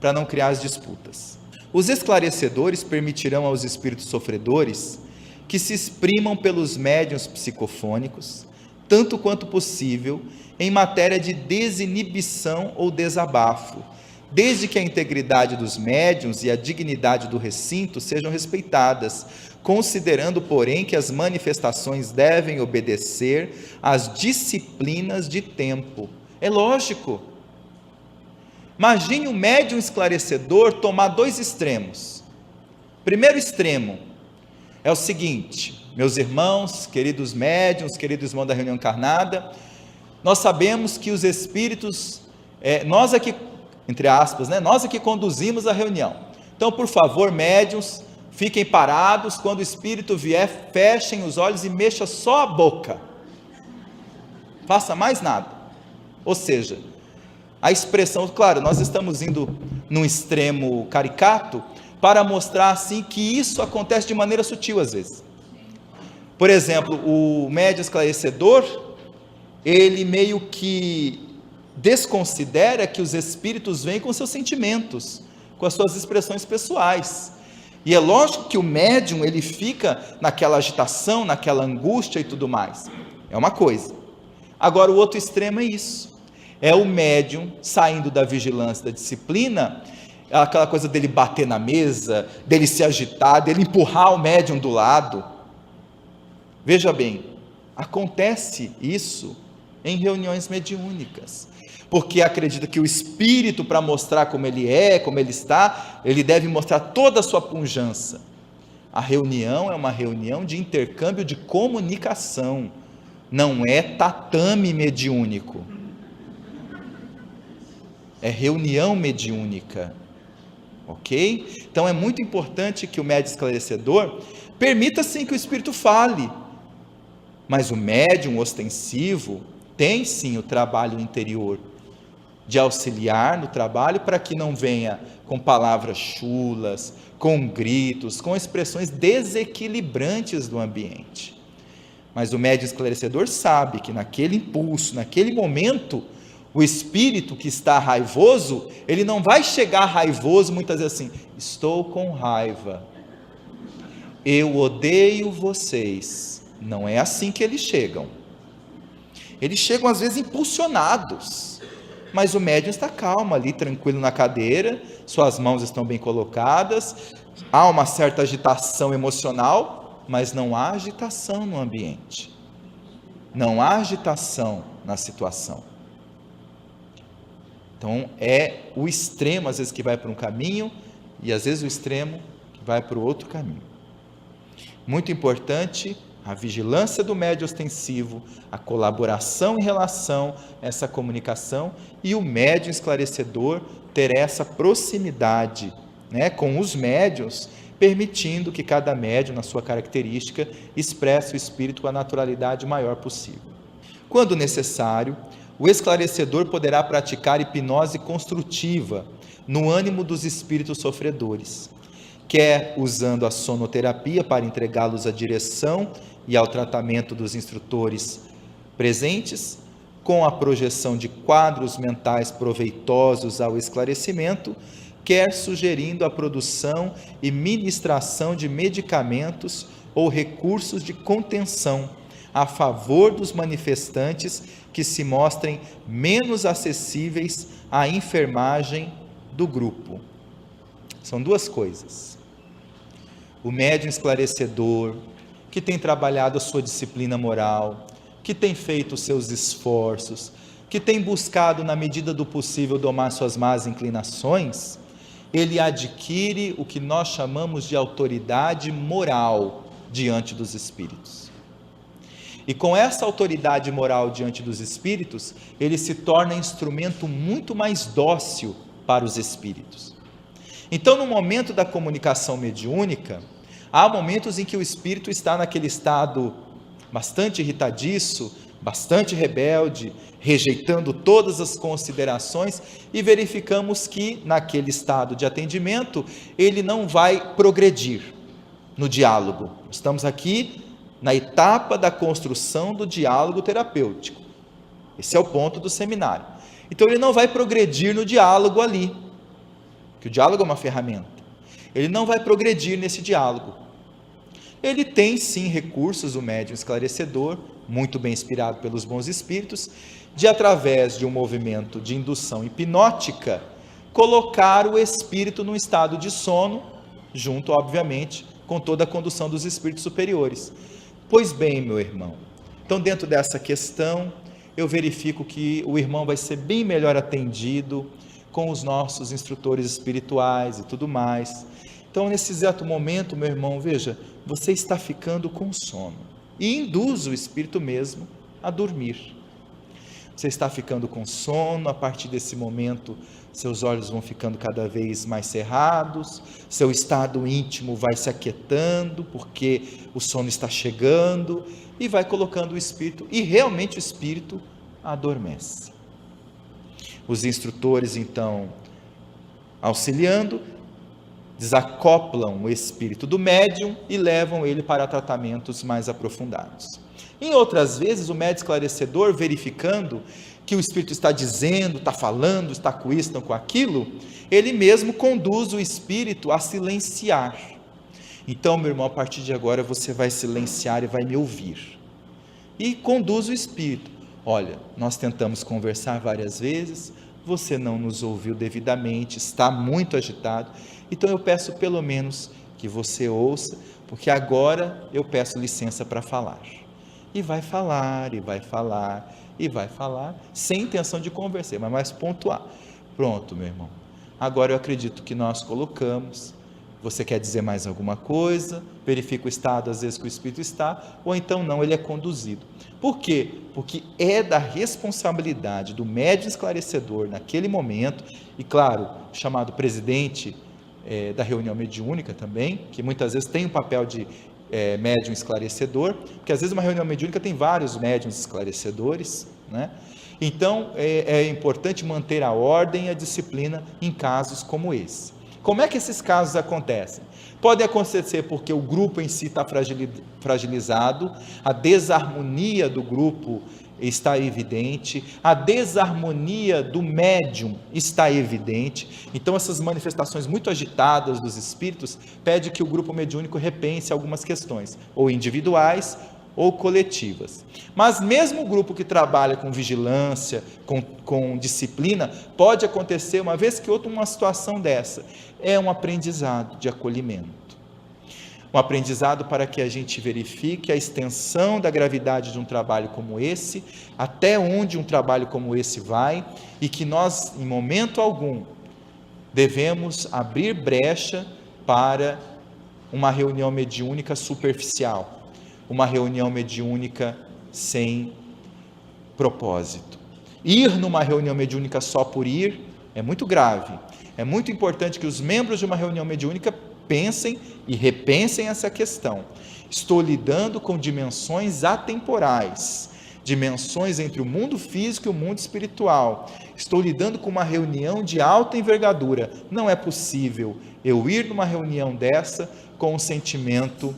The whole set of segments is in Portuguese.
para não criar as disputas. Os esclarecedores permitirão aos espíritos sofredores que se exprimam pelos médiuns psicofônicos, tanto quanto possível, em matéria de desinibição ou desabafo, desde que a integridade dos médiuns e a dignidade do recinto sejam respeitadas, considerando, porém, que as manifestações devem obedecer às disciplinas de tempo. É lógico. Imagine um médium esclarecedor tomar dois extremos. Primeiro extremo é o seguinte: meus irmãos, queridos médiuns, queridos irmãos da reunião encarnada, nós sabemos que os espíritos, nós aqui, entre aspas, nós aqui conduzimos a reunião. Então, por favor, médiuns, fiquem parados, quando o espírito vier, fechem os olhos e mexa só a boca. Faça mais nada. Ou seja, a expressão, claro, nós estamos indo num extremo caricato, para mostrar assim que isso acontece de maneira sutil às vezes. Por exemplo, o médium esclarecedor, ele meio que desconsidera que os espíritos vêm com seus sentimentos, com as suas expressões pessoais. E é lógico que o médium, ele fica naquela agitação, naquela angústia e tudo mais. É uma coisa. Agora, o outro extremo é isso. É o médium saindo da vigilância, da disciplina, aquela coisa dele bater na mesa, dele se agitar, dele empurrar o médium do lado. Veja bem, acontece isso em reuniões mediúnicas, porque acredita que o espírito, para mostrar como ele é, como ele está, ele deve mostrar toda a sua pujança. A reunião é uma reunião de intercâmbio de comunicação, não é tatame mediúnico, é reunião mediúnica, ok? Então é muito importante que o médium esclarecedor permita sim que o espírito fale, mas o médium ostensivo tem sim o trabalho interior de auxiliar no trabalho, para que não venha com palavras chulas, com gritos, com expressões desequilibrantes do ambiente. Mas o médium esclarecedor sabe que naquele impulso, naquele momento, o espírito que está raivoso, ele não vai chegar raivoso muitas vezes assim: estou com raiva, eu odeio vocês. Não é assim que eles chegam. Eles chegam às vezes impulsionados, mas o médium está calmo ali, tranquilo na cadeira, suas mãos estão bem colocadas, há uma certa agitação emocional, mas não há agitação no ambiente, não há agitação na situação. Então é o extremo às vezes que vai para um caminho, e às vezes o extremo que vai para o outro caminho. Muito importante a vigilância do médium ostensivo, a colaboração em relação a essa comunicação, e o médium esclarecedor ter essa proximidade, com os médiuns, permitindo que cada médium, na sua característica, expresse o espírito com a naturalidade maior possível. Quando necessário, o esclarecedor poderá praticar hipnose construtiva no ânimo dos espíritos sofredores, quer usando a sonoterapia para entregá-los à direção e ao tratamento dos instrutores presentes, com a projeção de quadros mentais proveitosos ao esclarecimento, quer sugerindo a produção e ministração de medicamentos ou recursos de contenção a favor dos manifestantes que se mostrem menos acessíveis à enfermagem do grupo. São duas coisas. O médium esclarecedor, que tem trabalhado a sua disciplina moral, que tem feito os seus esforços, que tem buscado, na medida do possível, domar suas más inclinações, ele adquire o que nós chamamos de autoridade moral diante dos espíritos. E com essa autoridade moral diante dos espíritos, ele se torna instrumento muito mais dócil para os espíritos. Então, no momento da comunicação mediúnica, há momentos em que o espírito está naquele estado bastante irritadiço, bastante rebelde, rejeitando todas as considerações, e verificamos que naquele estado de atendimento ele não vai progredir no diálogo. Estamos aqui na etapa da construção do diálogo terapêutico. Esse é o ponto do seminário. Então ele não vai progredir no diálogo ali, porque que o diálogo é uma ferramenta, ele não vai progredir nesse diálogo. Ele tem sim recursos, o médium esclarecedor, muito bem inspirado pelos bons espíritos, de através de um movimento de indução hipnótica, colocar o espírito num estado de sono, junto, obviamente, com toda a condução dos espíritos superiores. Pois bem, meu irmão, então dentro dessa questão, eu verifico que o irmão vai ser bem melhor atendido com os nossos instrutores espirituais e tudo mais. Então, nesse exato momento, meu irmão, veja, você está ficando com sono e induz o espírito mesmo a dormir. Você está ficando com sono, a partir desse momento, seus olhos vão ficando cada vez mais cerrados, seu estado íntimo vai se aquietando, porque o sono está chegando, e vai colocando o espírito, e realmente o espírito adormece. Os instrutores, então, auxiliando, desacoplam o espírito do médium e levam ele para tratamentos mais aprofundados. Em outras vezes, o médium esclarecedor, verificando que o espírito está dizendo, está falando, está com isso, não com aquilo, ele mesmo conduz o espírito a silenciar. Então, meu irmão, a partir de agora você vai silenciar e vai me ouvir. E conduz o espírito. Olha, nós tentamos conversar várias vezes, você não nos ouviu devidamente, está muito agitado, então eu peço pelo menos que você ouça, porque agora eu peço licença para falar. E vai falar, e vai falar, e vai falar, sem intenção de conversar, mas mais pontuar. Pronto, meu irmão. Agora eu acredito que nós colocamos. Você quer dizer mais alguma coisa? Verifica o estado, às vezes, que o espírito está, ou então não, ele é conduzido. Por quê? Porque é da responsabilidade do médium esclarecedor naquele momento, e claro, chamado presidente da reunião mediúnica também, que muitas vezes tem um papel de médium esclarecedor, porque às vezes uma reunião mediúnica tem vários médiuns esclarecedores, né? Então é importante manter a ordem e a disciplina em casos como esse. Como é que esses casos acontecem? Pode acontecer porque o grupo em si está fragilizado, a desarmonia do grupo está evidente, a desarmonia do médium está evidente. Então essas manifestações muito agitadas dos espíritos pedem que o grupo mediúnico repense algumas questões, ou individuais ou coletivas. Mas mesmo o grupo que trabalha com vigilância, com disciplina, pode acontecer uma vez que outra uma situação dessa. É um aprendizado de acolhimento. Um aprendizado para que a gente verifique a extensão da gravidade de um trabalho como esse, até onde um trabalho como esse vai, e que nós, em momento algum, devemos abrir brecha para uma reunião mediúnica superficial, uma reunião mediúnica sem propósito. Ir numa reunião mediúnica só por ir é muito grave. É muito importante que os membros de uma reunião mediúnica pensem e repensem essa questão. Estou lidando com dimensões atemporais, dimensões entre o mundo físico e o mundo espiritual. Estou lidando com uma reunião de alta envergadura. Não é possível eu ir numa reunião dessa com um sentimento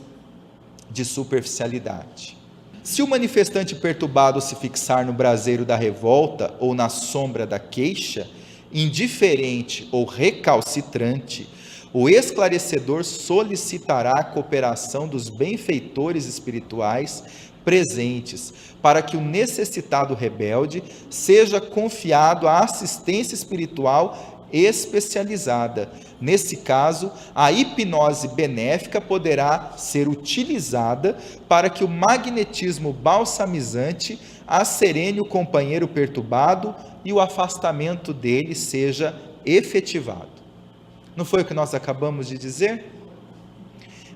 de superficialidade. Se o manifestante perturbado se fixar no braseiro da revolta ou na sombra da queixa, indiferente ou recalcitrante, o esclarecedor solicitará a cooperação dos benfeitores espirituais presentes, para que o necessitado rebelde seja confiado à assistência espiritual especializada. Nesse caso, a hipnose benéfica poderá ser utilizada para que o magnetismo balsamizante asserene o companheiro perturbado e o afastamento dele seja efetivado. Não foi o que nós acabamos de dizer?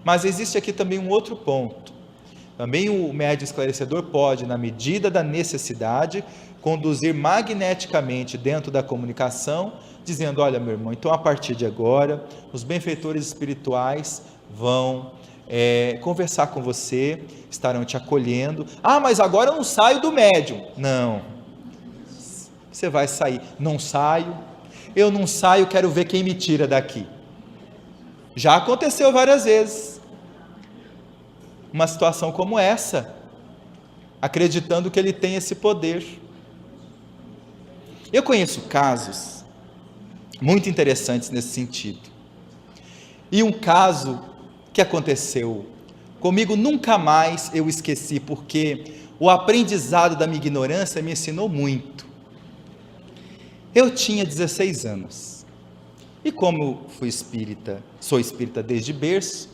Mas existe aqui também um outro ponto. Também o médium esclarecedor pode, na medida da necessidade, conduzir magneticamente dentro da comunicação, dizendo: olha, meu irmão, então a partir de agora, os benfeitores espirituais vão conversar com você, estarão te acolhendo. Ah, mas agora eu não saio do médium. Não, você vai sair. Não saio, eu não saio, quero ver quem me tira daqui. Já aconteceu várias vezes uma situação como essa, acreditando que ele tem esse poder. Eu conheço casos muito interessantes nesse sentido. E um caso que aconteceu comigo, nunca mais eu esqueci, porque o aprendizado da minha ignorância me ensinou muito. Eu tinha 16 anos, e como fui espírita, sou espírita desde berço,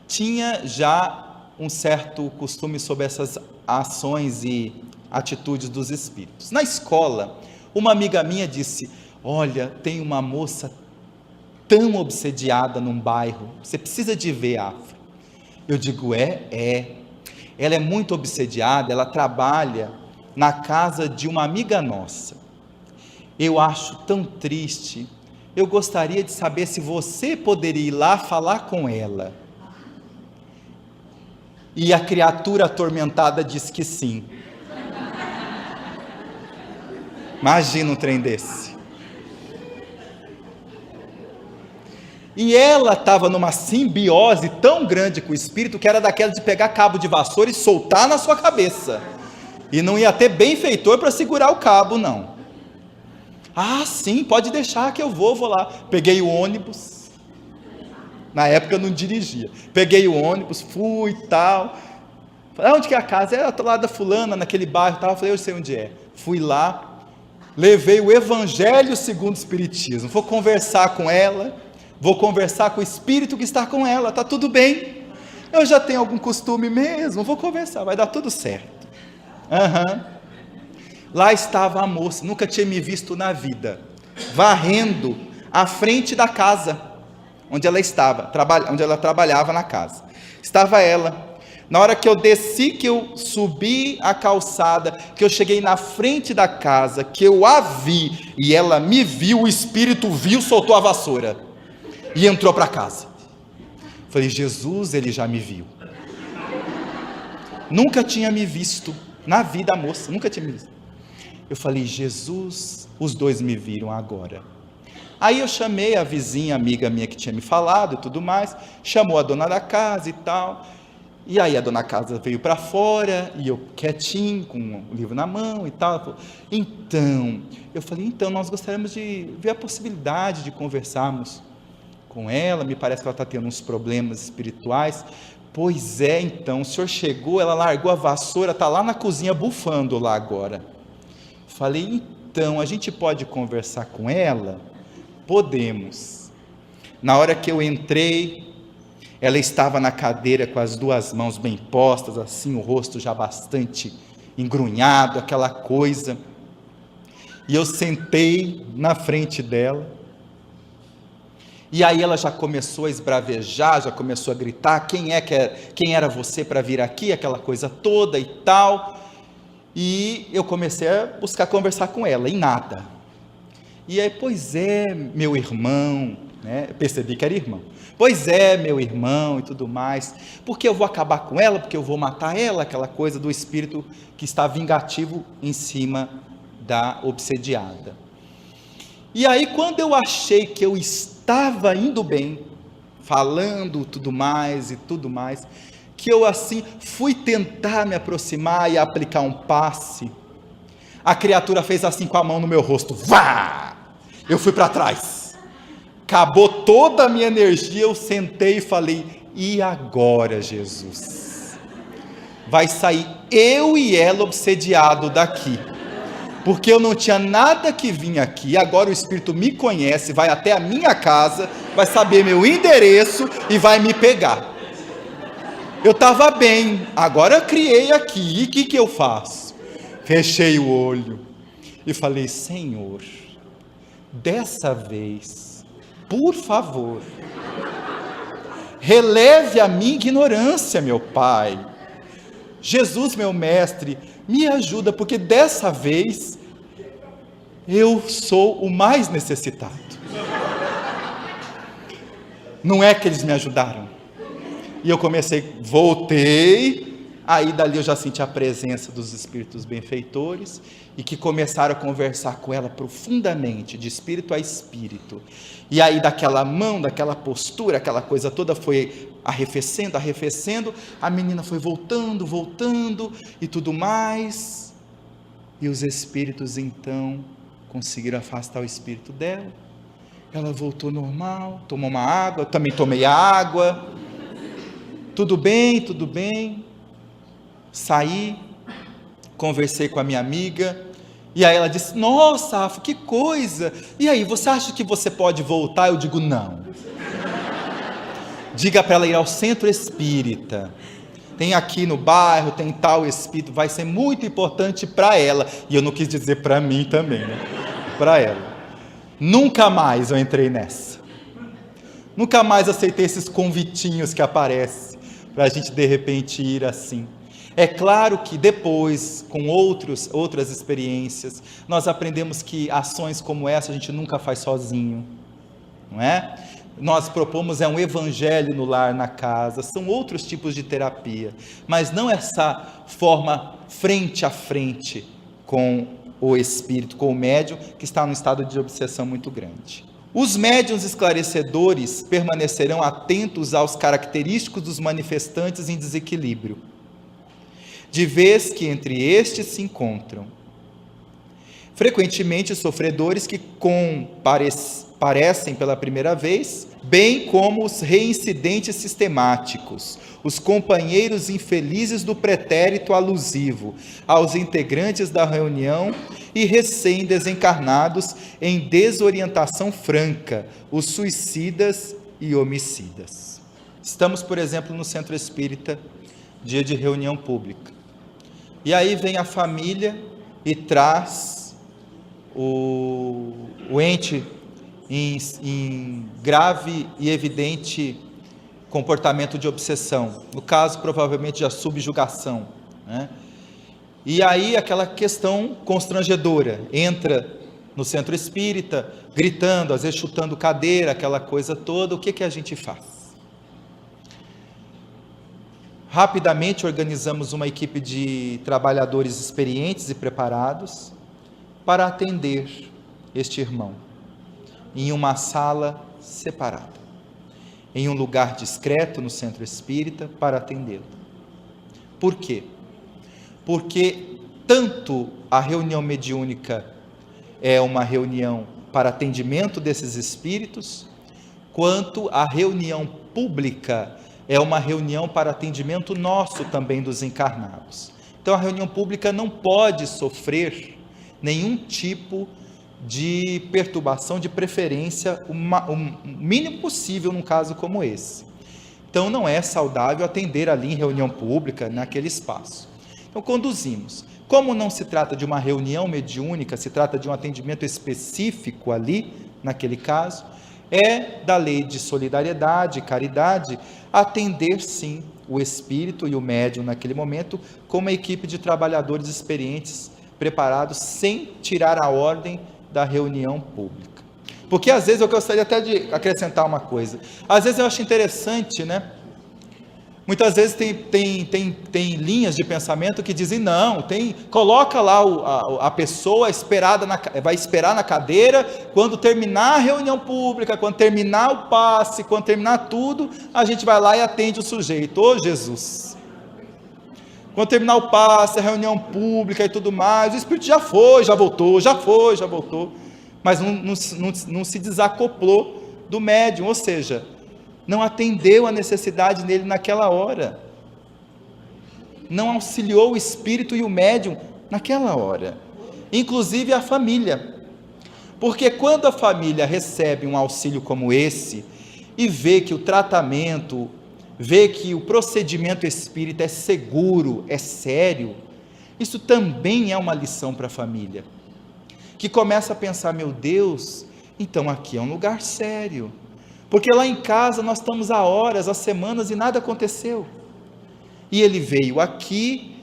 tinha já um certo costume sobre essas ações e atitudes dos espíritos. Na escola, uma amiga minha disse: olha, tem uma moça tão obsediada num bairro, você precisa de ver, Afra. Eu digo, ela é muito obsediada, ela trabalha na casa de uma amiga nossa. Eu acho tão triste, eu gostaria de saber se você poderia ir lá falar com ela. E a criatura atormentada disse que sim. Imagina um trem desse. E ela estava numa simbiose tão grande com o espírito, que era daquela de pegar cabo de vassoura e soltar na sua cabeça. E não ia ter benfeitor para segurar o cabo, não. Ah, sim, pode deixar que eu vou lá. Peguei o ônibus. Na época eu não dirigia. Peguei o ônibus, fui e tal. Falei, onde que é a casa? É do lado da fulana, naquele bairro e tal. Falei, eu sei onde é. Fui lá, levei o Evangelho segundo o Espiritismo. Vou conversar com ela, vou conversar com o Espírito que está com ela, está tudo bem. Eu já tenho algum costume mesmo, vou conversar, vai dar tudo certo. Lá estava a moça, nunca tinha me visto na vida, varrendo à frente da casa onde ela estava, onde ela trabalhava na casa. Estava ela. Na hora que eu desci, que eu subi a calçada, que eu cheguei na frente da casa, que eu a vi e ela me viu, o espírito viu, soltou a vassoura e entrou para casa. Falei, Jesus, ele já me viu. Nunca tinha me visto na vida, a moça, nunca tinha me visto. Eu falei, Jesus, os dois me viram agora. Aí eu chamei a vizinha, amiga minha que tinha me falado e tudo mais, chamou a dona da casa e tal, e aí a dona da casa veio para fora, e eu quietinho, com o livro na mão e tal, ela falou, eu falei, nós gostaríamos de ver a possibilidade de conversarmos com ela, me parece que ela está tendo uns problemas espirituais. Pois é, então, o senhor chegou, ela largou a vassoura, está lá na cozinha bufando lá agora. Falei, então, a gente pode conversar com ela? Podemos. Na hora que eu entrei, ela estava na cadeira com as duas mãos bem postas, assim, o rosto já bastante engrunhado, aquela coisa. E eu sentei na frente dela. E aí ela já começou a esbravejar, já começou a gritar, quem era você para vir aqui, aquela coisa toda e tal. E eu comecei a buscar conversar com ela, e nada. E aí, pois é, meu irmão, né? Eu percebi que era irmão. Pois é, meu irmão e tudo mais, porque eu vou acabar com ela, porque eu vou matar ela, aquela coisa do espírito que está vingativo em cima da obsediada. E aí, quando eu achei que eu estava indo bem, falando tudo mais, que eu assim fui tentar me aproximar e aplicar um passe, a criatura fez assim com a mão no meu rosto, vá! Eu fui para trás, acabou toda a minha energia, eu sentei e falei, e agora, Jesus? Vai sair eu e ela obsediado daqui, porque eu não tinha nada que vir aqui, agora o Espírito me conhece, vai até a minha casa, vai saber meu endereço e vai me pegar. Eu estava bem, agora eu criei aqui, e o que eu faço? Fechei o olho e falei, Senhor, dessa vez, por favor, releve a minha ignorância, meu Pai. Jesus, meu mestre, me ajuda, porque dessa vez eu sou o mais necessitado. Não é que eles me ajudaram. E eu voltei, aí dali eu já senti a presença dos espíritos benfeitores, e que começaram a conversar com ela profundamente, de espírito a espírito. E aí daquela mão, daquela postura, aquela coisa toda foi arrefecendo, a menina foi voltando e tudo mais. E os espíritos então conseguiram afastar o espírito dela, Ela voltou normal, tomou uma água, eu também tomei a água. Tudo bem, tudo bem. Saí, conversei com a minha amiga, e aí ela disse: nossa, Rafa, que coisa! E aí, você acha que você pode voltar? Eu digo: não. Diga para ela ir ao centro espírita. Tem aqui no bairro, tem tal espírito, vai ser muito importante para ela. E eu não quis dizer para mim também, né? Para ela. Nunca mais eu entrei nessa. Nunca mais aceitei esses convitinhos que aparecem para a gente de repente ir assim. É claro que depois, com outras experiências, nós aprendemos que ações como essa a gente nunca faz sozinho, não é? Nós propomos um evangelho no lar, na casa, são outros tipos de terapia, mas não essa forma frente a frente com o espírito, com o médium, que está num estado de obsessão muito grande. Os médiuns esclarecedores permanecerão atentos aos característicos dos manifestantes em desequilíbrio, de vez que entre estes se encontram frequentemente sofredores que comparecem pela primeira vez, bem como os reincidentes sistemáticos, os companheiros infelizes do pretérito alusivo aos integrantes da reunião e recém-desencarnados em desorientação franca, os suicidas e homicidas. Estamos, por exemplo, no centro espírita, dia de reunião pública. E aí vem a família e traz o ente em grave e evidente comportamento de obsessão, no caso provavelmente de subjugação, né? E aí aquela questão constrangedora, entra no centro espírita, gritando, às vezes chutando cadeira, aquela coisa toda. O que a gente faz? Rapidamente organizamos uma equipe de trabalhadores experientes e preparados para atender este irmão em uma sala separada, em um lugar discreto no centro espírita, para atendê-lo. Por quê? Porque tanto a reunião mediúnica é uma reunião para atendimento desses espíritos, quanto a reunião pública é uma reunião para atendimento nosso também dos encarnados. Então a reunião pública não pode sofrer nenhum tipo de perturbação, de preferência, o mínimo possível num caso como esse. Então não é saudável atender ali em reunião pública, naquele espaço. Então conduzimos. Como não se trata de uma reunião mediúnica, se trata de um atendimento específico ali, naquele caso, é da lei de solidariedade e caridade atender sim o espírito e o médium naquele momento com uma equipe de trabalhadores experientes, preparados, sem tirar a ordem da reunião pública. Porque às vezes eu gostaria até de acrescentar uma coisa. Às vezes eu acho interessante, né? Muitas vezes tem linhas de pensamento que dizem: não, coloca lá a pessoa vai esperar na cadeira, quando terminar a reunião pública, quando terminar o passe, quando terminar tudo, a gente vai lá e atende o sujeito. Ô Jesus! Quando terminar o passe, a reunião pública e tudo mais, o espírito já foi, já voltou, mas não se desacoplou do médium, ou seja, não atendeu a necessidade dele naquela hora, não auxiliou o espírito e o médium naquela hora, inclusive a família, porque quando a família recebe um auxílio como esse, e vê que o tratamento, vê que o procedimento espírita é seguro, é sério, isso também é uma lição para a família, que começa a pensar: meu Deus, então aqui é um lugar sério, porque lá em casa nós estamos há horas, há semanas e nada aconteceu, e ele veio aqui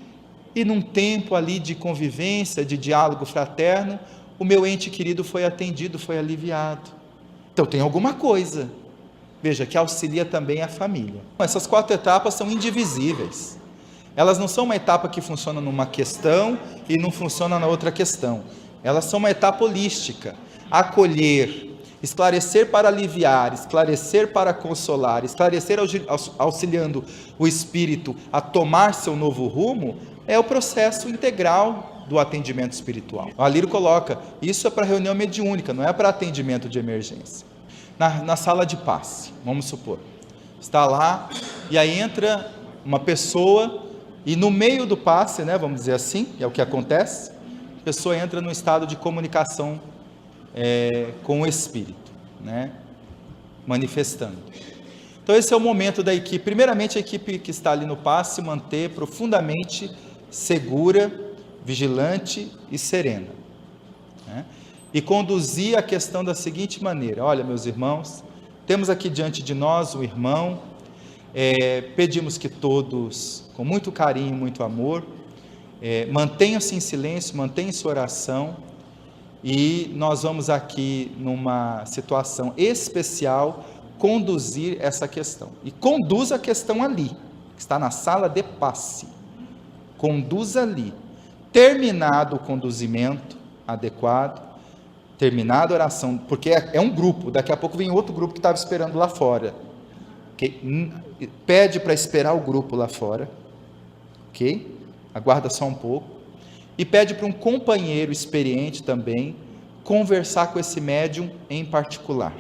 e num tempo ali de convivência, de diálogo fraterno, o meu ente querido foi atendido, foi aliviado, então tem alguma coisa. Veja, que auxilia também a família. Essas 4 etapas são indivisíveis. Elas não são uma etapa que funciona numa questão e não funciona na outra questão. Elas são uma etapa holística. Acolher, esclarecer para aliviar, esclarecer para consolar, esclarecer auxiliando o espírito a tomar seu novo rumo, é o processo integral do atendimento espiritual. O Alírio coloca: isso é para reunião mediúnica, não é para atendimento de emergência. na sala de passe, vamos supor. Está lá, e aí entra uma pessoa, e no meio do passe, né, vamos dizer assim, é o que acontece, a pessoa entra num estado de comunicação com o Espírito, né, manifestando. Então esse é o momento da equipe, primeiramente a equipe que está ali no passe, manter profundamente segura, vigilante e serena, né? E conduzir a questão da seguinte maneira: olha, meus irmãos, temos aqui diante de nós um irmão, pedimos que todos, com muito carinho, muito amor, mantenham-se em silêncio, mantenham-se em oração, e nós vamos aqui, numa situação especial, conduzir essa questão. E conduz a questão ali, que está na sala de passe. Conduz ali. Terminado o conduzimento adequado, terminada a oração, porque é um grupo, daqui a pouco vem outro grupo que estava esperando lá fora, okay? Pede para esperar o grupo lá fora, ok? Aguarda só um pouco, e pede para um companheiro experiente também, conversar com esse médium em particular,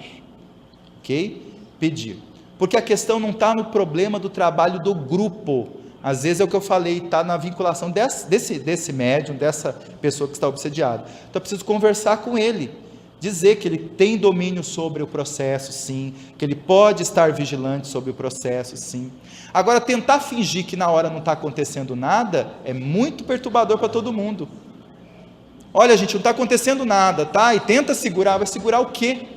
ok? Pedir, porque a questão não está no problema do trabalho do grupo, às vezes é o que eu falei, está na vinculação desse médium, dessa pessoa que está obsediada. Então eu preciso conversar com ele, dizer que ele tem domínio sobre o processo, sim, que ele pode estar vigilante sobre o processo, sim. Agora, tentar fingir que na hora não está acontecendo nada, é muito perturbador para todo mundo. Olha, gente, não está acontecendo nada, tá? E tenta segurar, vai segurar o quê?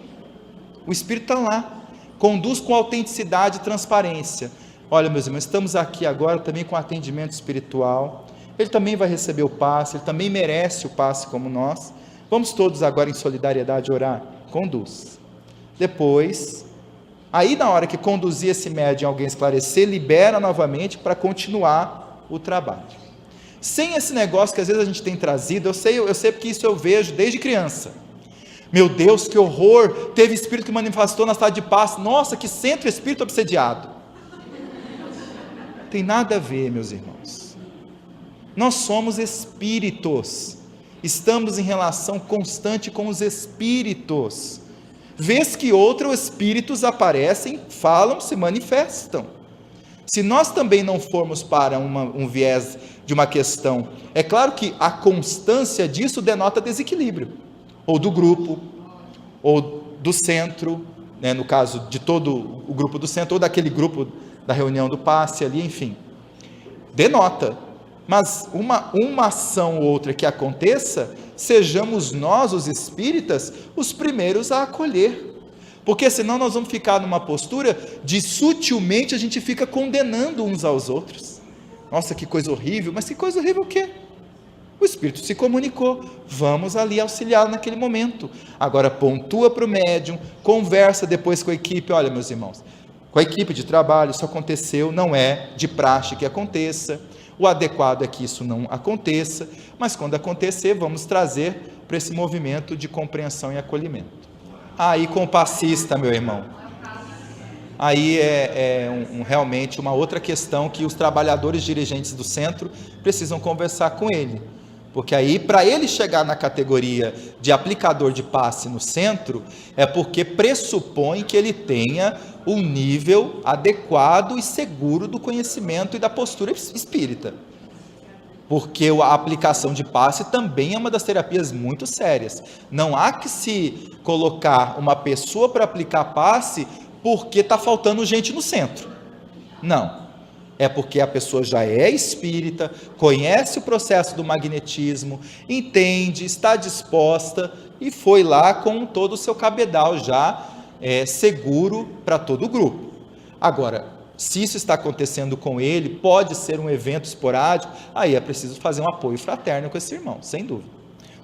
O Espírito está lá, conduz com autenticidade e transparência. Olha, meus irmãos, estamos aqui agora também com atendimento espiritual, ele também vai receber o passe, ele também merece o passe como nós, vamos todos agora em solidariedade orar, conduz. Depois, aí na hora que conduzir esse médium, alguém esclarecer, libera novamente para continuar o trabalho. Sem esse negócio que às vezes a gente tem trazido, eu sei porque isso eu vejo desde criança. Meu Deus, que horror, teve espírito que manifestou na sala de passe, nossa, que centro espírito obsediado. Tem nada a ver, meus irmãos. Nós somos espíritos, estamos em relação constante com os espíritos. Vez que outra, os espíritos aparecem, falam, se manifestam. Se nós também não formos para um viés de uma questão, é claro que a constância disso denota desequilíbrio, ou do grupo, ou do centro, né, no caso de todo o grupo do centro, ou daquele grupo da reunião do passe ali, enfim, denota, mas uma ação ou outra que aconteça, sejamos nós, os espíritas, os primeiros a acolher, porque senão nós vamos ficar numa postura de sutilmente a gente fica condenando uns aos outros. Nossa, que coisa horrível, mas que coisa horrível o quê? O Espírito se comunicou, vamos ali auxiliá-lo naquele momento. Agora pontua para o médium, conversa depois com a equipe, olha, meus irmãos, com a equipe de trabalho, isso aconteceu, não é de praxe que aconteça, o adequado é que isso não aconteça, mas quando acontecer, vamos trazer para esse movimento de compreensão e acolhimento. Aí com o passista, meu irmão, aí realmente uma outra questão que os trabalhadores dirigentes do centro precisam conversar com ele, porque aí para ele chegar na categoria de aplicador de passe no centro, é porque pressupõe que ele tenha um nível adequado e seguro do conhecimento e da postura espírita, porque a aplicação de passe também é uma das terapias muito sérias. Não há que se colocar uma pessoa para aplicar passe porque está faltando gente no centro, não, é porque a pessoa já é espírita, conhece o processo do magnetismo, entende, está disposta e foi lá com todo o seu cabedal já seguro para todo o grupo. Agora, se isso está acontecendo com ele, pode ser um evento esporádico, aí é preciso fazer um apoio fraterno com esse irmão, sem dúvida.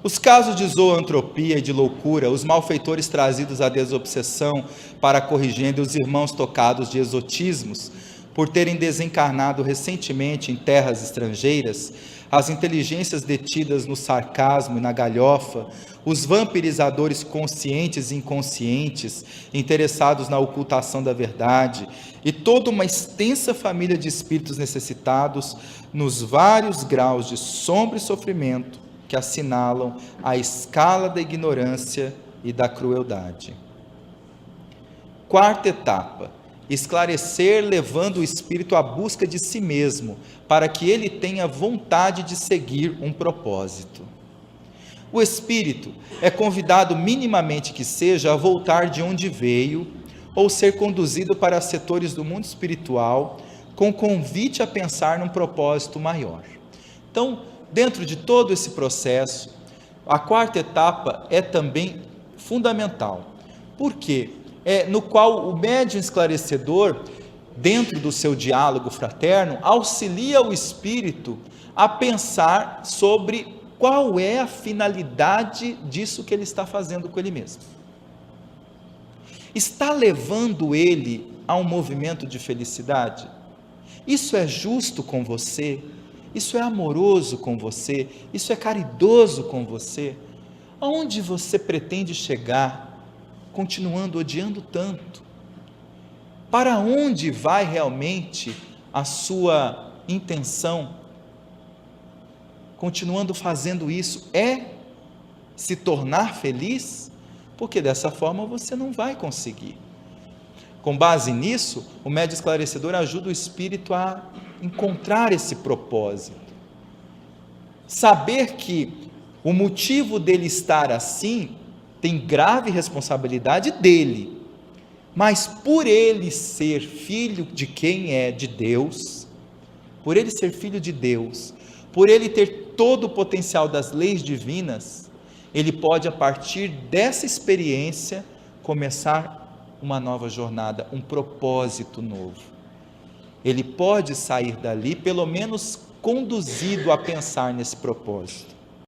Os casos de zoantropia e de loucura, os malfeitores trazidos à desobsessão para corrigir os irmãos tocados de exotismos, por terem desencarnado recentemente em terras estrangeiras, as inteligências detidas no sarcasmo e na galhofa, os vampirizadores conscientes e inconscientes, interessados na ocultação da verdade, e toda uma extensa família de espíritos necessitados nos vários graus de sombra e sofrimento que assinalam a escala da ignorância e da crueldade. Quarta etapa: esclarecer, levando o espírito à busca de si mesmo, para que ele tenha vontade de seguir um propósito. O espírito é convidado, minimamente que seja, a voltar de onde veio, ou ser conduzido para setores do mundo espiritual, com convite a pensar num propósito maior. Então, dentro de todo esse processo, a quarta etapa é também fundamental. Por quê? No qual o médium esclarecedor, dentro do seu diálogo fraterno, auxilia o espírito a pensar sobre qual é a finalidade disso que ele está fazendo com ele mesmo. Está levando ele a um movimento de felicidade? Isso é justo com você? Isso é amoroso com você? Isso é caridoso com você? Aonde você pretende chegar, continuando odiando tanto? Para onde vai realmente a sua intenção? Continuando fazendo isso, se tornar feliz? Porque dessa forma você não vai conseguir. Com base nisso, o médium esclarecedor ajuda o espírito a encontrar esse propósito. Saber que o motivo dele estar assim tem grave responsabilidade dele, mas por ele ser filho de quem é de Deus, por ele ser filho de Deus, por ele ter todo o potencial das leis divinas, ele pode, a partir dessa experiência, começar uma nova jornada, um propósito novo. Ele pode sair dali, pelo menos conduzido a pensar nesse propósito.